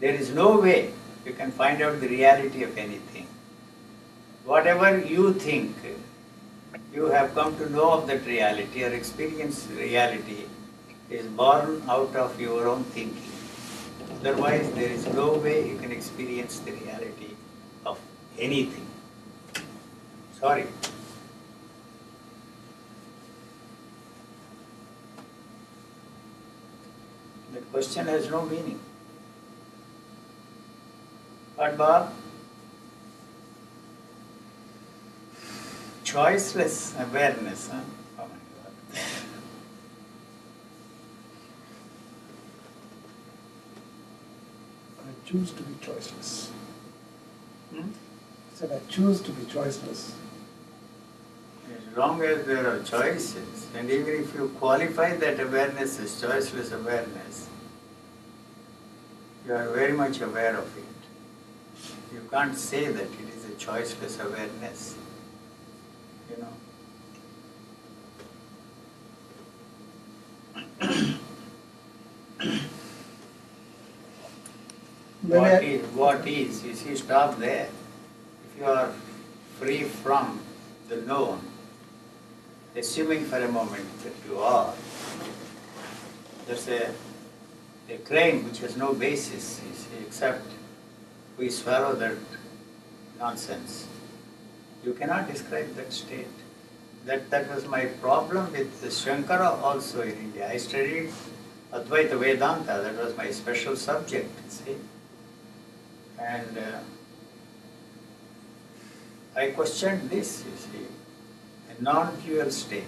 There is no way you can find out the reality of anything. Whatever you think, you have come to know of that reality or experience reality is born out of your own thinking. Otherwise, there is no way you can experience the reality of anything. Sorry. The question has no meaning. But Bob, choiceless awareness, huh? Oh my God. I choose to be choiceless. Hmm? I said I choose to be choiceless. As long as there are choices, and even if you qualify that awareness as choiceless awareness, you are very much aware of it. You can't say that it is a choiceless awareness. You know. What is, you see, stop there. If you are free from the known, assuming for a moment that you are, there's a claim which has no basis, you see, except we swallow that nonsense. You cannot describe that state. That was my problem with Shankara also in India. I studied Advaita Vedanta, that was my special subject, see. And I questioned this, you see. A non-dual state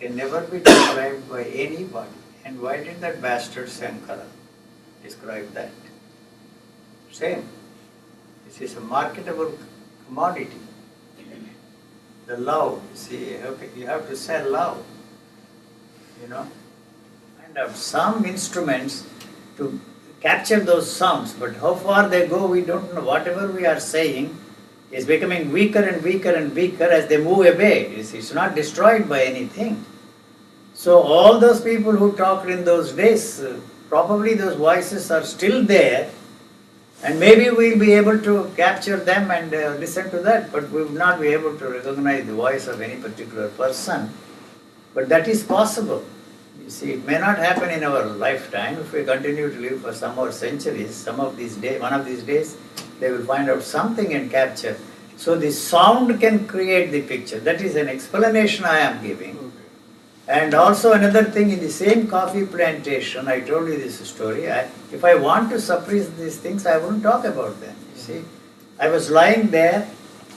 can never be described by anybody. And why did that bastard Shankara describe that? Same. This is a marketable commodity. The love, you see, you have to sell love. You know. And have some instruments to capture those sounds, but how far they go, we don't know. Whatever we are saying is becoming weaker and weaker and weaker as they move away. It's not destroyed by anything. So all those people who talked in those days, probably those voices are still there, and maybe we'll be able to capture them and listen to that, but we will not be able to recognize the voice of any particular person. But that is possible. You see, it may not happen in our lifetime. If we continue to live for some more centuries, one of these days, they will find out something and capture. So the sound can create the picture. That is an explanation I am giving. Okay. And also another thing, in the same coffee plantation, I told you this story. If I want to suppress these things, I wouldn't talk about them. You see, I was lying there.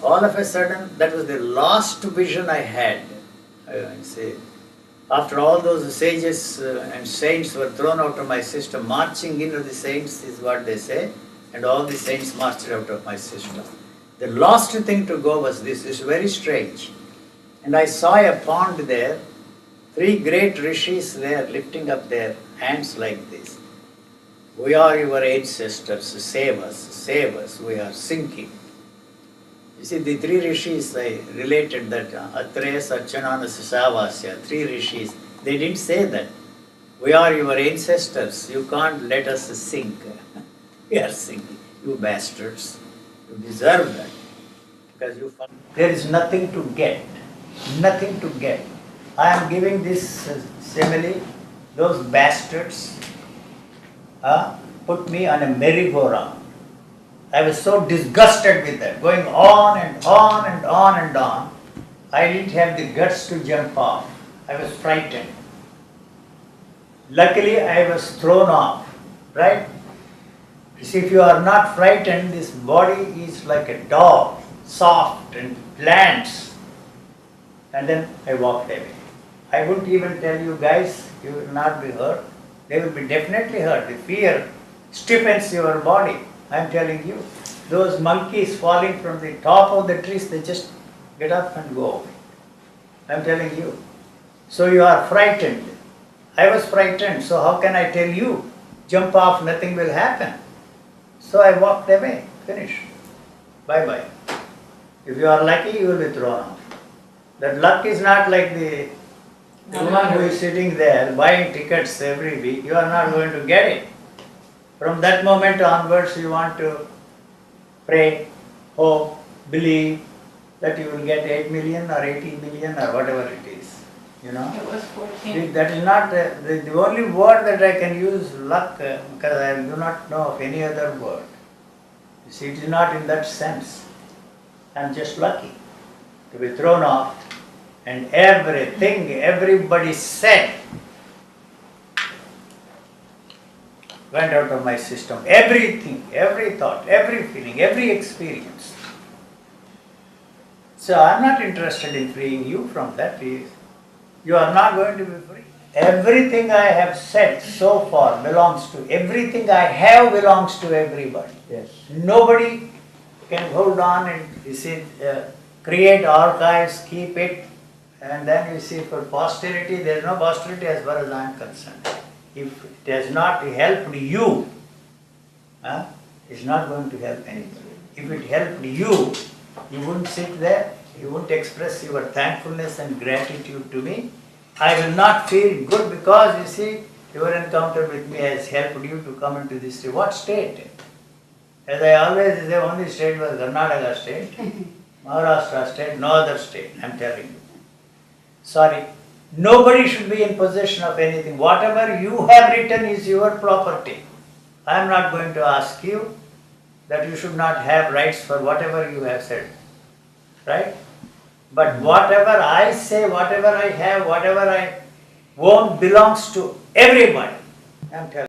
All of a sudden, that was the last vision I had. You see. After all those sages and saints were thrown out of my system, marching into the saints is what they say, and all the saints marched out of my system. The last thing to go was this. It's very strange. And I saw a pond there, 3 great rishis there lifting up their hands like this. We are your ancestors, save us, we are sinking. You see, the 3 rishis, I related that, Atreya, Satyanana, Savasya, 3 rishis, they didn't say that. We are your ancestors, you can't let us sink. We are sinking, you bastards. You deserve that. Because there is nothing to get, nothing to get. I am giving this simile, those bastards put me on a merry-go-round. I was so disgusted with that, going on and on and on and on. I didn't have the guts to jump off. I was frightened. Luckily, I was thrown off, right? You see, if you are not frightened, this body is like a dog, soft and plants. And then I walked away. I wouldn't even tell you guys, you will not be hurt. They will be definitely hurt. The fear stiffens your body. I am telling you, those monkeys falling from the top of the trees, they just get up and go away. I am telling you. So you are frightened. I was frightened, so how can I tell you? Jump off, nothing will happen. So I walked away, finished. Bye-bye. If you are lucky, you will be thrown off. That luck is not like the woman who is sitting there buying tickets every week. You are not going to get it. From that moment onwards, you want to pray, hope, believe that you will get 8 million or 80 million or whatever it is. You know? It was 14. That is not the only word that I can use, luck, because I do not know of any other word. You see, it is not in that sense. I am just lucky to be thrown off, and everything everybody said went out of my system. Everything, every thought, every feeling, every experience. So I am not interested in freeing you from that. You are not going to be free. Everything I have said so far belongs to, everything I have belongs to everybody. Yes. Nobody can hold on and you see, create archives, keep it, and then you see for posterity, there is no posterity as far as I am concerned. If it has not helped you, it's not going to help anybody. If it helped you, you wouldn't sit there, you wouldn't express your thankfulness and gratitude to me. I will not feel good because you see, your encounter with me has helped you to come into this state. What state? As I always say, only state was Karnataka state, Maharashtra state, no other state, I am telling you. Sorry. Nobody should be in possession of anything. Whatever you have written is your property. I am not going to ask you that you should not have rights for whatever you have said. Right? But whatever I say, whatever I have, whatever I own belongs to everybody. I am telling you.